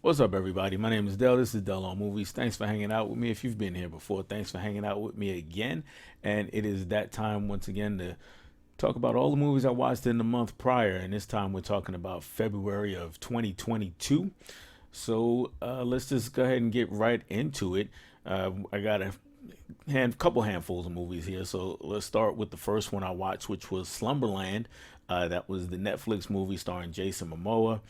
What's up, everybody? My name is Dell. This is Dell on Movies. Thanks for hanging out with me. If you've been here before, thanks for hanging out with me again. And it is that time once again to talk about all the movies I watched in the month prior. And this time we're talking about February of 2022. So let's just go ahead and get right into it. I got a couple handfuls of movies here. So let's start with the first one I watched, which was Slumberland. That was the Netflix movie starring Jason Momoa.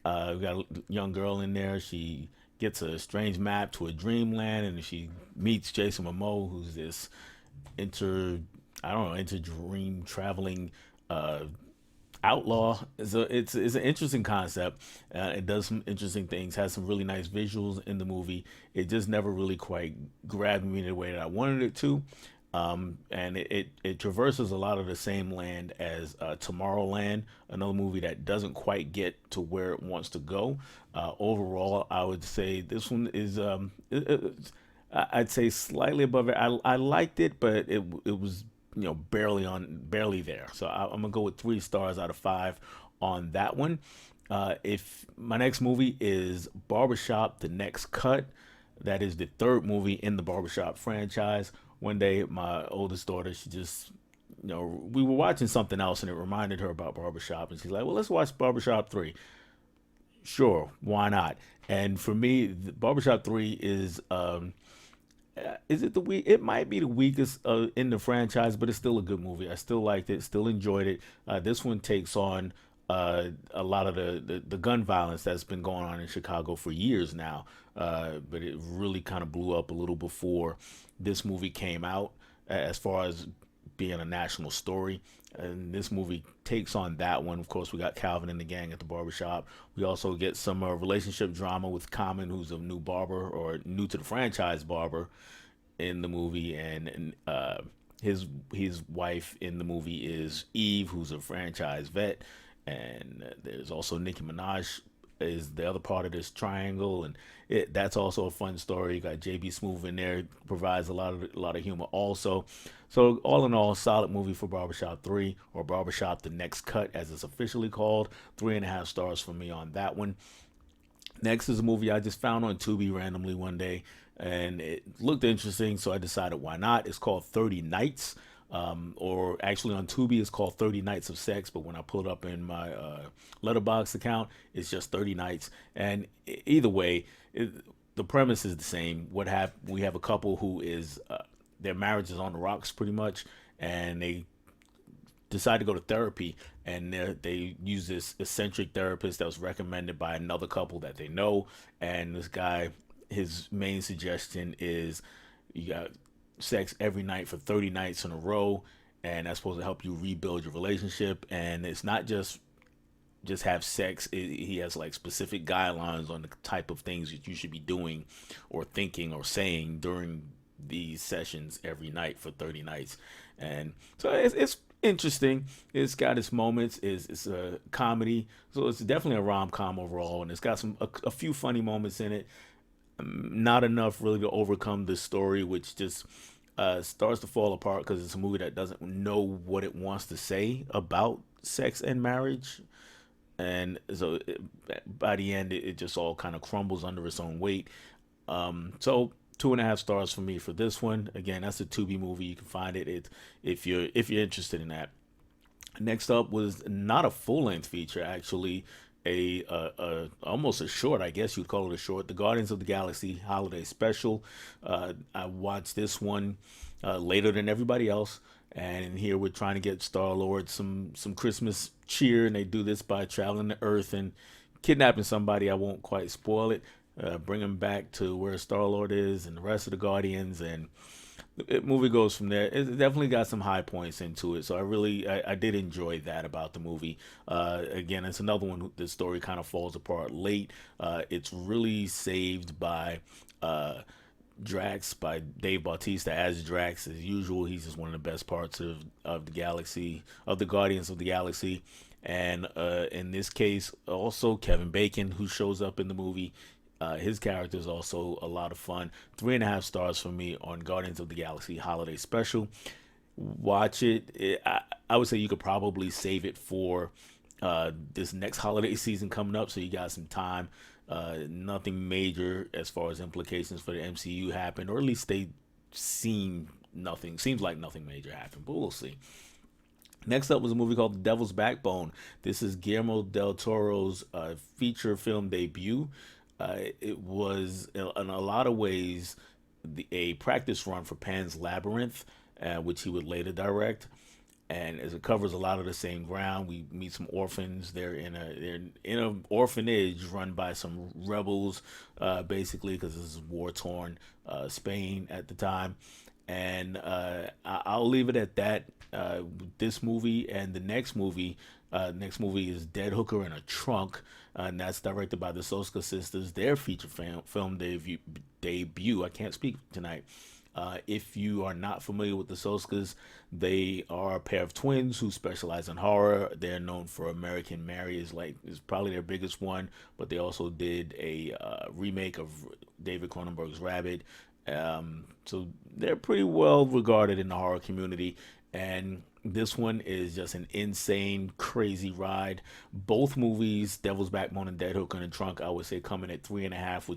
We got a young girl in there. She gets a strange map to a dreamland, and she meets Jason Momoa, who's this inter, I don't know, inter dream traveling uh, outlaw. It's an interesting concept. It does some interesting things. Has some really nice visuals in the movie. It just never really quite grabbed me in the way that I wanted it to. And it traverses a lot of the same land as Tomorrowland, another movie that doesn't quite get to where it wants to go. Overall, I would say this one is I'd say slightly above it. I liked it, but it was barely there. So I'm gonna go with 3 stars out of 5 on that one. If my next movie is Barbershop: The Next Cut, that is the third movie in the Barbershop franchise. One day, my oldest daughter, she just, we were watching something else and it reminded her about Barbershop. And she's like, well, let's watch Barbershop 3. Sure, why not? And for me, Barbershop 3 is it the weak? It might be the weakest in the franchise, but it's still a good movie. I still liked it, still enjoyed it. This one takes on a lot of the gun violence that's been going on in Chicago for years now. But it really kind of blew up a little before this movie came out, as far as being a national story. And this movie takes on that one. Of course, we got Calvin and the gang at the barbershop. We also get some relationship drama with Common, who's a new barber or new to the franchise barber in the movie, and his wife in the movie is Eve, who's a franchise vet. And there's also Nicki Minaj is the other part of this triangle, and that's also a fun story. You got JB Smoove in there, provides a lot of humor also. So all in all, solid movie for Barbershop 3, or Barbershop The Next Cut as it's officially called. 3.5 stars for me on that one. Next is a movie I just found on Tubi randomly one day, and it looked interesting, so I decided why not. It's called 30 Nights. Or actually on Tubi it's called 30 Nights of Sex, but when I pull it up in my Letterboxd account, it's just 30 Nights. And either way, the premise is the same. We have a couple who is their marriage is on the rocks pretty much, and they decide to go to therapy, and they use this eccentric therapist that was recommended by another couple that they know. And this guy, his main suggestion is you got sex every night for 30 nights in a row, and that's supposed to help you rebuild your relationship. And it's not just have sex. He has like specific guidelines on the type of things that you should be doing or thinking or saying during these sessions every night for 30 nights. And so it's interesting. It's got its moments. It's a comedy, so it's definitely a rom-com overall, and it's got a few funny moments in it. Not enough really to overcome the story, which just starts to fall apart because it's a movie that doesn't know what it wants to say about sex and marriage. And so by the end, it just all kind of crumbles under its own weight. So 2.5 stars for me for this one. Again, that's a Tubi movie. You can find it if you're interested in that. Next up was not a full length feature, actually, a almost a short, I guess you'd call it a short. The Guardians of the Galaxy Holiday Special. I watched this one later than everybody else, and here we're trying to get Star Lord some Christmas cheer, and they do this by traveling to Earth and kidnapping somebody. I won't quite spoil it. Bring him back to where Star Lord is and the rest of the Guardians, and the movie goes from there. It definitely got some high points into it, so I did enjoy that about the movie. Again, it's another one. The story kind of falls apart late. It's really saved by Drax, by Dave Bautista as Drax. As usual, he's just one of the best parts of the galaxy, of the Guardians of the Galaxy. And in this case, also Kevin Bacon, who shows up in the movie. His character is also a lot of fun. 3.5 stars for me on Guardians of the Galaxy Holiday Special. Watch it. I would say you could probably save it for This next holiday season coming up, so you got some time. Nothing major as far as implications for the MCU happened, or at least they seem nothing. Seems like nothing major happened, but we'll see. Next up was a movie called The Devil's Backbone. This is Guillermo del Toro's feature film debut. It was, in a lot of ways, a practice run for Pan's Labyrinth, which he would later direct. And as it covers a lot of the same ground, we meet some orphans. They're in a orphanage run by some rebels, basically, because this is war torn Spain at the time. And I'll leave it at that. This movie and the next movie is Dead Hooker in a Trunk, and that's directed by the Soska sisters. Their feature film debut. I can't speak tonight. If you are not familiar with the Soskas, they are a pair of twins who specialize in horror. They're known for American Mary is probably their biggest one, but they also did a remake of David Cronenberg's Rabbit. So they're pretty well regarded in the horror community, and this one is just an insane, crazy ride. Both movies, Devil's Backbone and Dead Hook in the Trunk, I would say coming at 3.5,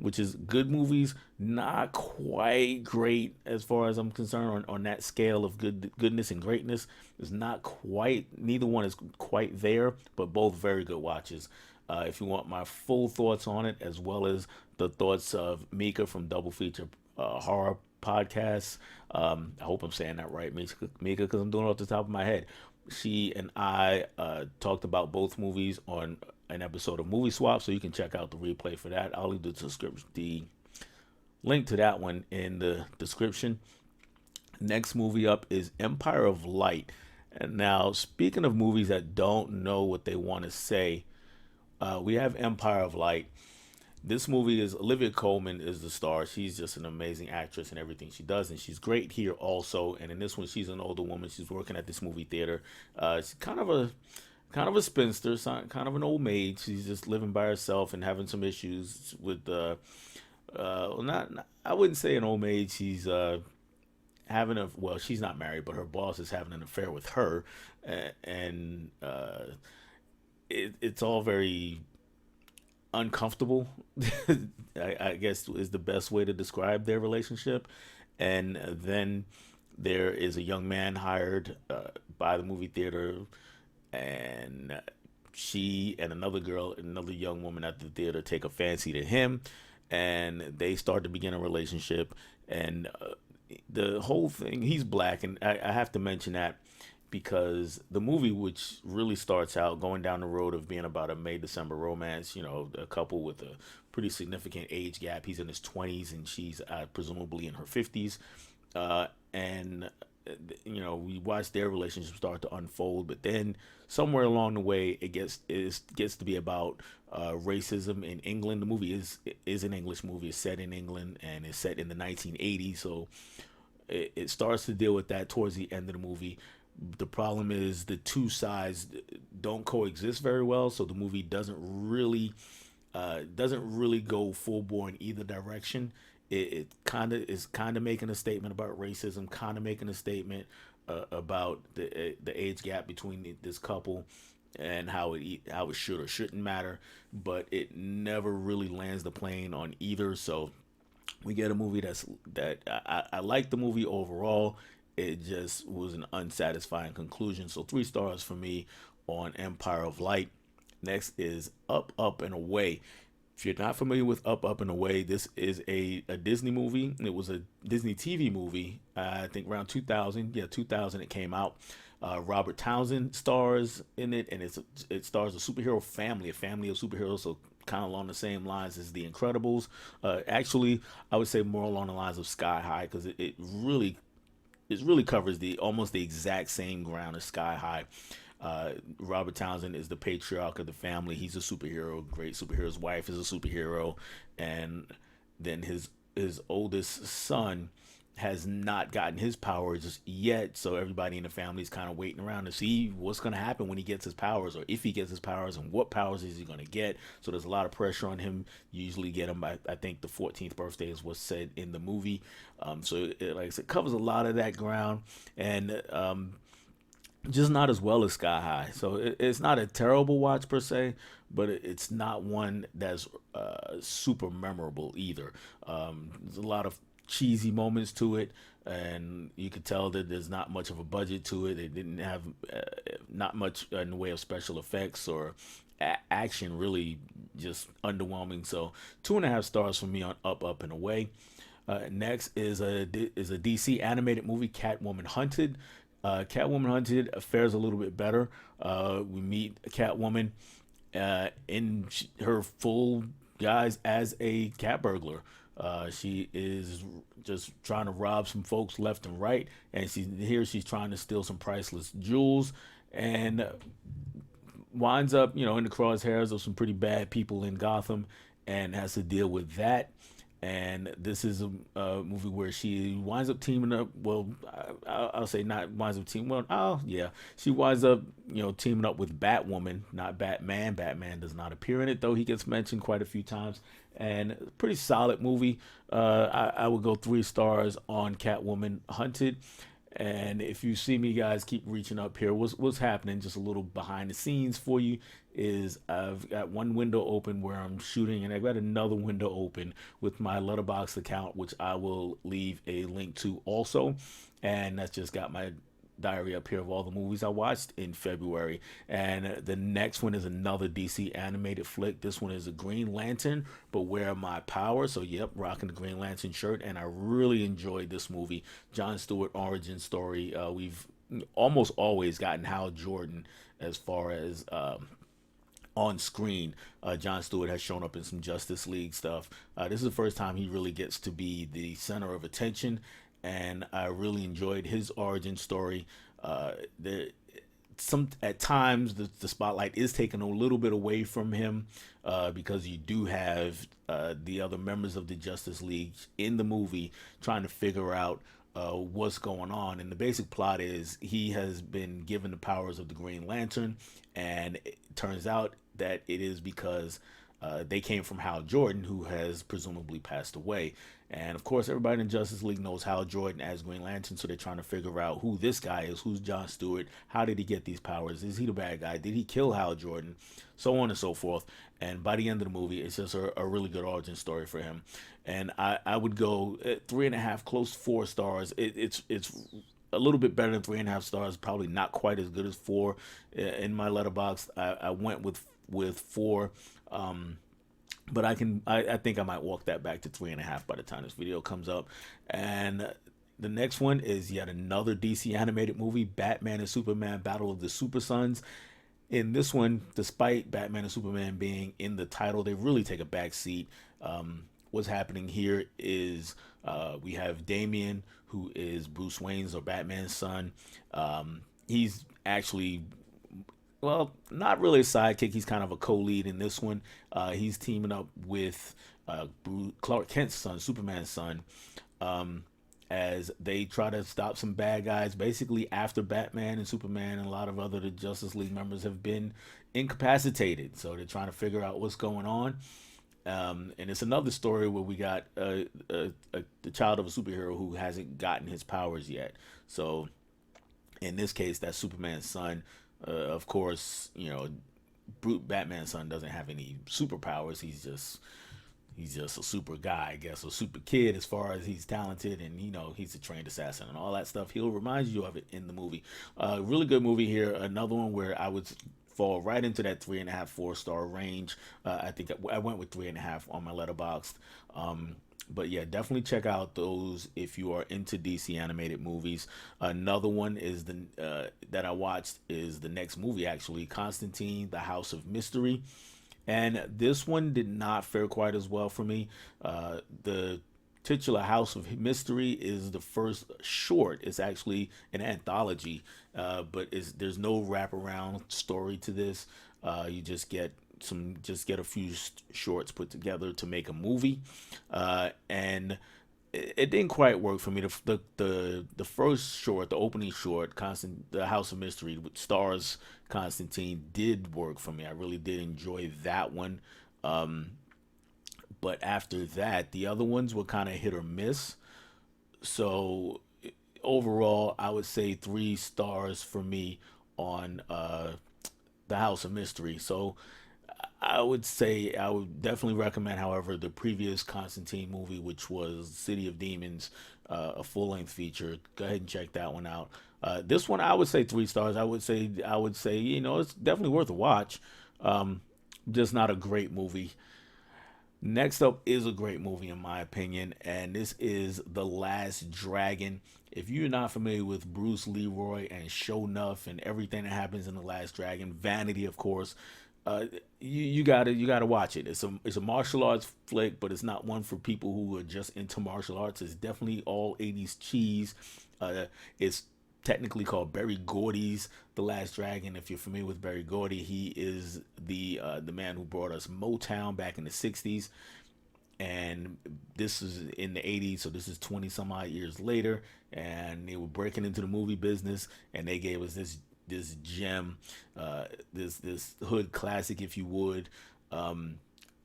which is good movies. Not quite great as far as I'm concerned on that scale of goodness and greatness. It's not quite. Neither one is quite there, but both very good watches. If you want my full thoughts on it, as well as the thoughts of Mika from Double Feature Horror Podcasts, I hope I'm saying that right, Mika, because I'm doing it off the top of my head. She and I talked about both movies on an episode of Movie Swap, so you can check out the replay for that. I'll leave the link to that one in the description. Next movie up is Empire of Light. And now, speaking of movies that don't know what they want to say, we have Empire of Light. This movie is Olivia Colman is the star. She's just an amazing actress in everything she does, and she's great here also. And in this one, she's an older woman. She's working at this movie theater. She's kind of a spinster, kind of an old maid. She's just living by herself and having some issues with not I wouldn't say an old maid. She's she's not married, but her boss is having an affair with her, and it's all very uncomfortable. I guess is the best way to describe their relationship. And then there is a young man hired by the movie theater, and she and another young woman at the theater take a fancy to him, and they start to begin a relationship. And the whole thing, he's black, and I have to mention that because the movie, which really starts out going down the road of being about a May-December romance, a couple with a pretty significant age gap. He's in his 20s and she's presumably in her 50s. And we watch their relationship start to unfold, but then somewhere along the way, it gets to be about racism in England. The movie is an English movie. It's set in England and it's set in the 1980s. So it starts to deal with that towards the end of the movie. The problem is the two sides don't coexist very well, so the movie doesn't really go full bore in either direction. It kind of making a statement about racism, kind of making a statement about the age gap between this couple and how it should or shouldn't matter, but it never really lands the plane on either. So we get a movie that I like the movie overall. It just was an unsatisfying conclusion. So 3 stars for me on Empire of Light. Next is Up, Up, and Away. If you're not familiar with Up, Up, and Away, this is a Disney movie. It was a Disney TV movie, I think around 2000. Yeah, 2000 it came out. Robert Townsend stars in it, and it stars a superhero family, a family of superheroes, so kind of along the same lines as The Incredibles. Actually, I would say more along the lines of Sky High, because it really covers almost the exact same ground as Sky High. Robert Townsend is the patriarch of the family. He's a superhero, great superhero. His wife is a superhero, and then his oldest son has not gotten his powers yet. So everybody in the family is kind of waiting around to see what's going to happen when he gets his powers, or if he gets his powers, and what powers is he going to get. So there's a lot of pressure on him. You usually get him by, I think, the 14th birthday is what's said in the movie. So like I said, covers a lot of that ground, and just not as well as Sky High. So it's not a terrible watch per se, but it's not one that's super memorable either. There's a lot of cheesy moments to it, and you could tell that there's not much of a budget to it. They didn't have not much in the way of special effects or action. Really, just underwhelming. So 2.5 stars for me on Up, Up and Away. Next is a DC animated movie, Catwoman Hunted. Catwoman Hunted fares a little bit better. We meet Catwoman in her full guise as a cat burglar. She is just trying to rob some folks left and right, and she's trying to steal some priceless jewels, and winds up, in the crosshairs of some pretty bad people in Gotham, and has to deal with that. And this is a movie where she winds up teaming up. Well, I'll say not winds up teaming. Well, oh yeah, she winds up, teaming up with Batwoman, not Batman. Batman does not appear in it, though he gets mentioned quite a few times. And pretty solid movie. I would go 3 stars on Catwoman Hunted. And if you see me, guys, keep reaching up here. What's happening? Just a little behind the scenes for you is I've got one window open where I'm shooting, and I've got another window open with my Letterboxd account, which I will leave a link to also. And that's just got my diary up here of all the movies I watched in February. And the next one is another DC animated flick. This one is a Green Lantern, but Where Are My Powers? So, yep, rocking the Green Lantern shirt. And I really enjoyed this movie. John Stewart origin story. We've almost always gotten Hal Jordan as far as on screen. John Stewart has shown up in some Justice League stuff. This is the first time he really gets to be the center of attention, and I really enjoyed his origin story. The some At times the spotlight is taken a little bit away from him because you do have the other members of the Justice League in the movie trying to figure out what's going on. And the basic plot is he has been given the powers of the Green Lantern, and it turns out that it is because they came from Hal Jordan, who has presumably passed away. And of course, everybody in Justice League knows Hal Jordan as Green Lantern, so they're trying to figure out who this guy is, who's John Stewart, how did he get these powers, is he the bad guy, did he kill Hal Jordan, so on and so forth. And by the end of the movie, it's just a really good origin story for him. And I would go 3.5, close to 4 stars. It's a little bit better than 3.5 stars, probably not quite as good as 4 in my letterbox. I went with 4. But I think I might walk that back to 3.5 by the time this video comes up. And the next one is yet another DC animated movie, Batman and Superman Battle of the Super Sons. In this one, despite Batman and Superman being in the title, they really take a back seat. What's happening here is we have Damian, who is Bruce Wayne's or Batman's son. He's actually, well, not really a sidekick. He's kind of a co-lead in this one. He's teaming up with Clark Kent's son, Superman's son, as they try to stop some bad guys. Basically, after Batman and Superman and a lot of other the Justice League members have been incapacitated, so they're trying to figure out what's going on. And it's another story where we got the child of a superhero who hasn't gotten his powers yet. So in this case, that's Superman's son. Of course, Batman's son doesn't have any superpowers. He's just a super guy, I guess, a super kid as far as he's talented, and he's a trained assassin and all that stuff. He'll remind you of it in the movie. Really good movie here. Another one where I would fall right into that 3.5, 4 star range. I think I went with 3.5 on my Letterboxd. But yeah, definitely check out those if you are into DC animated movies. Another one is that I watched is the next movie, actually, Constantine, The House of Mystery. And this one did not fare quite as well for me. The titular House of Mystery is the first short. It's actually an anthology, but there's no wraparound story to this. You just get a few shorts put together to make a movie, and it didn't quite work for me. The first short, the opening short, the House of Mystery, which stars Constantine, did work for me. I really did enjoy that one. But after that, the other ones were kind of hit or miss. So overall, I would say 3 stars for me on the House of Mystery. So I would say I would definitely recommend, however, the previous Constantine movie, which was City of Demons, a full length feature. Go ahead and check that one out. This one, I would say 3 stars. I would say, it's definitely worth a watch. Um, just not a great movie. Next up is a great movie in my opinion, and this is The Last Dragon. If you're not familiar with Bruce Leroy and Show Nuff and everything that happens in The Last Dragon, Vanity, of course, you gotta watch it. It's a martial arts flick, but it's not one for people who are just into martial arts. It's definitely all 80s cheese. It's technically called Barry Gordy's The Last Dragon. If you're familiar with Barry Gordy, he is the man who brought us Motown back in the '60s, and this is in the '80s, so this is 20 some odd years later, and they were breaking into the movie business, and they gave us this gem, this hood classic, if you would. Um,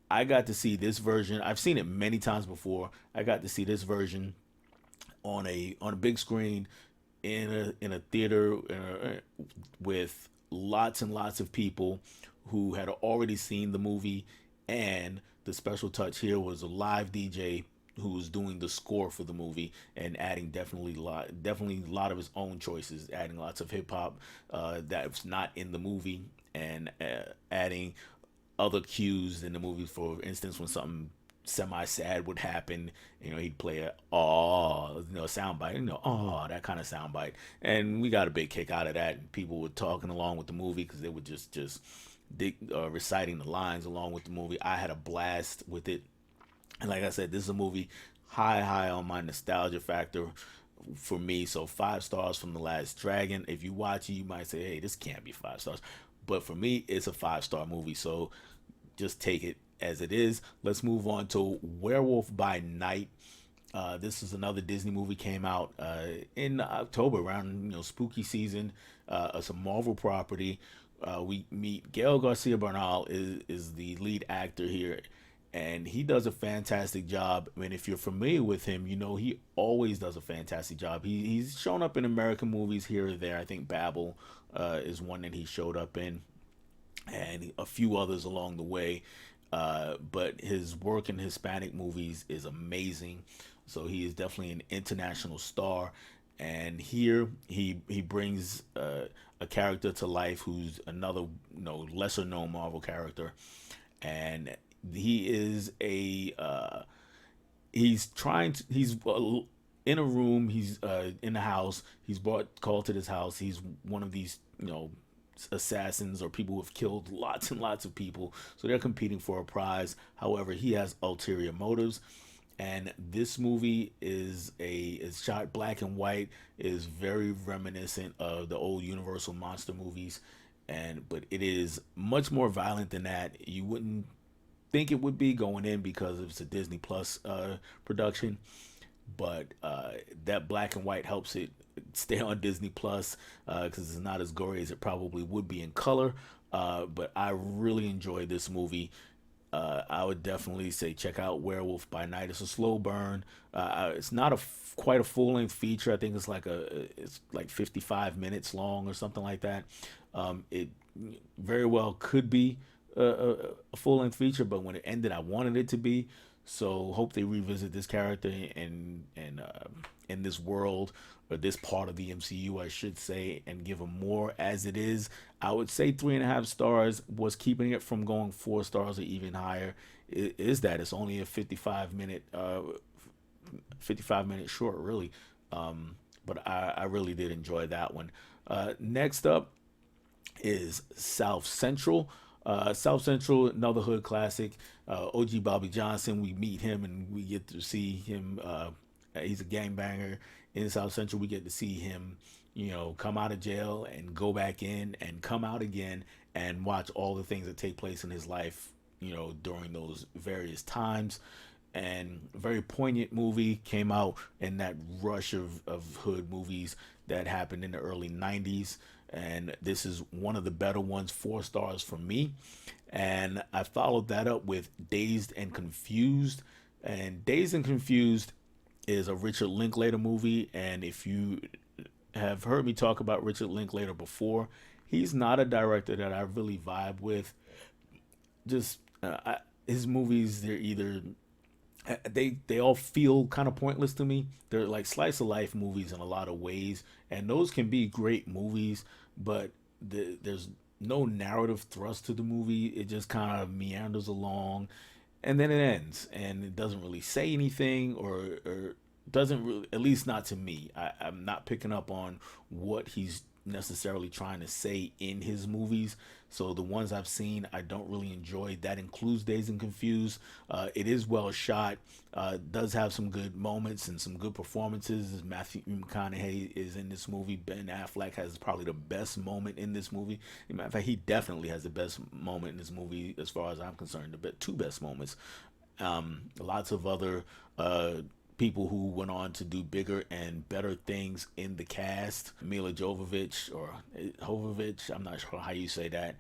I got to see this version. I've seen it many times before. I got to see this version on a big screen in a theater with lots and lots of people who had already seen the movie, and the special touch here was a live DJ who was doing the score for the movie and adding definitely a lot of his own choices, adding lots of hip hop that's not in the movie, and adding other cues in the movie. For instance, when something semi-sad would happen, he'd play a oh, sound bite, oh, that kind of sound bite, and we got a big kick out of that. And people were talking along with the movie because they were reciting the lines along with the movie. I had a blast with it, and like I said, this is a movie high on my nostalgia factor for me. So 5 stars from The Last Dragon. If you watch it, you might say, hey, this can't be 5 stars, but for me, it's a 5 star movie. So just take it as it is. Let's move on to Werewolf by Night. This is another Disney movie, came out in October around spooky season. It's a Marvel property. We meet Gael Garcia Bernal is the lead actor here, and he does a fantastic job. I mean, if you're familiar with him, he always does a fantastic job. He's shown up in American movies here or there. I think Babel is one that he showed up in, and a few others along the way. But his work in Hispanic movies is amazing. So he is definitely an international star. And here he brings a character to life who's another lesser known Marvel character, and he is he's in a room, he's in the house, he's brought called to this house. He's one of these assassins or people who have killed lots and lots of people, so they're competing for a prize. However, he has ulterior motives, and this movie is shot black and white, is very reminiscent of the old Universal monster movies, but it is much more violent than that. You wouldn't think it would be going in because it's a Disney Plus production, but that black and white helps it stay on Disney Plus because it's not as gory as it probably would be in color. But I really enjoyed this movie. I would definitely say check out Werewolf by Night. It's a slow burn. It's not quite a full length feature. I think it's like 55 minutes long or something like that. It very well could be a full length feature, but when it ended, I wanted it to be. So hope they revisit this character and in this world, or this part of the MCU, I should say, and give him more as it is. I would say 3.5 stars. Was keeping it from going 4 stars or even higher is that it's only a 55 minute short, really. But I really did enjoy that one. Next up is South Central. South Central, another hood classic. OG Bobby Johnson, we meet him and we get to see him. He's a gangbanger in South Central. We get to see him, come out of jail and go back in and come out again, and watch all the things that take place in his life, during those various times. And a very poignant movie, came out in that rush of hood movies that happened in the early 90s. And this is one of the better ones, 4 stars from me. And I followed that up with Dazed and Confused. And Dazed and Confused is a Richard Linklater movie, and if you have heard me talk about Richard Linklater before, he's not a director that I really vibe with. Just his movies, they're either they all feel kind of pointless to me. They're like slice of life movies in a lot of ways, and those can be great movies, but there's no narrative thrust to the movie. It just kind of meanders along, and then it ends, and it doesn't really say anything, or doesn't really, at least not to me. I'm not picking up on what he's necessarily trying to say in his movies. So the ones I've seen, I don't really enjoy. That includes Dazed and Confused. It is well shot. Does have some good moments and some good performances. Matthew McConaughey is in this movie. Ben Affleck has probably the best moment in this movie. As a matter of fact, he definitely has the best moment in this movie, as far as I'm concerned. The two best moments. Lots of other people who went on to do bigger and better things in the cast. Mila Jovovich, or Jovovich, I'm not sure how you say that.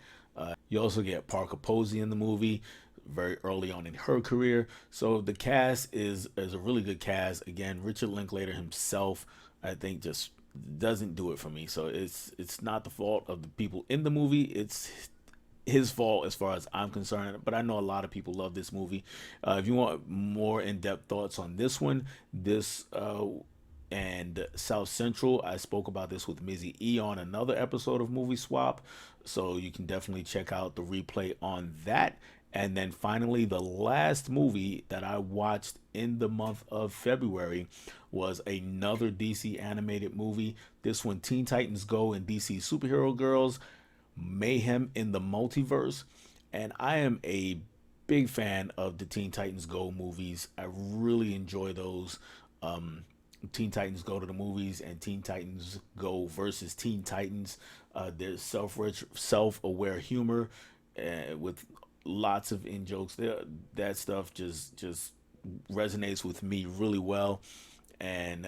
You also get Parker Posey in the movie very early on in her career. So the cast is a really good cast. Again, Richard Linklater himself, I think, just doesn't do it for me. So it's not the fault of the people in the movie. It's his fault as far as I'm concerned. But I know a lot of people love this movie. If you want more in-depth thoughts on this one, this and South Central, I spoke about this with Mizzy E on another episode of Movie Swap, so you can definitely check out the replay on that. And then finally, the last movie that I watched in the month of February was another DC animated movie. This one, Teen Titans Go and DC Superhero Girls Mayhem in the Multiverse. And I am a big fan of the Teen Titans Go movies. I really enjoy those. Teen Titans Go to the movies and Teen Titans Go versus Teen Titans. There's self-aware humor with lots of in jokes. That stuff just resonates with me really well, and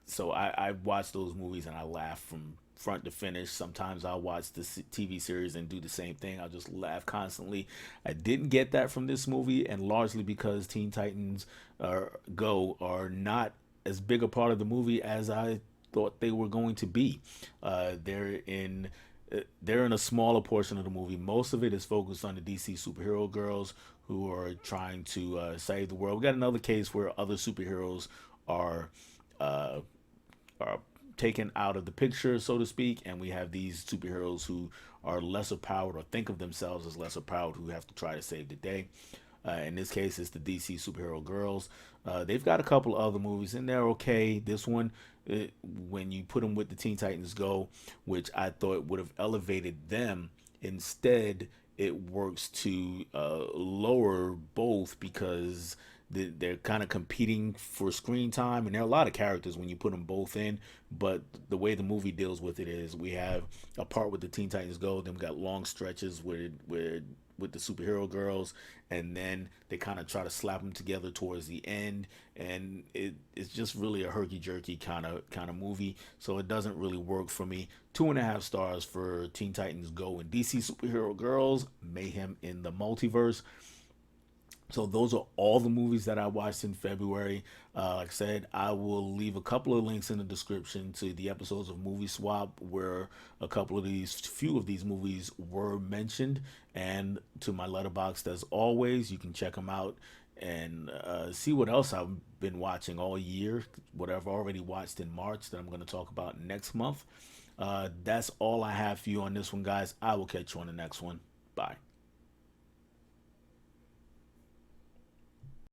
so I watch those movies and I laugh from front to finish. Sometimes I'll watch the TV series and do the same thing. I'll just laugh constantly. I didn't get that from this movie, and largely because Teen Titans Go are not as big a part of the movie as I thought they were going to be. They're in a smaller portion of the movie. Most of it is focused on the DC superhero girls who are trying to save the world. We got another case where other superheroes are uh, are taken out of the picture, so to speak, and we have these superheroes who are lesser powered or think of themselves as lesser powered who have to try to save the day. In this case, it's the DC superhero girls. They've got a couple of other movies and they're okay. This one, when you put them with the Teen Titans Go, which I thought would have elevated them, instead it works to lower both because they're kind of competing for screen time, and there are a lot of characters when you put them both in. But the way the movie deals with it is we have a part with the Teen Titans Go, then we got long stretches where with the superhero girls, and then they kind of try to slap them together towards the end, and it's just really a herky jerky kind of movie. So it doesn't really work for me. 2.5 stars for Teen Titans Go and DC Superhero Girls Mayhem in the Multiverse. So those are all the movies that I watched in February. Like I said, I will leave a couple of links in the description to the episodes of Movie Swap where few of these movies were mentioned, and to my letterbox. As always, you can check them out and see what else I've been watching all year, what I've already watched in March that I'm going to talk about next month. That's all I have for you on this one, guys. I will catch you on the next one. Bye.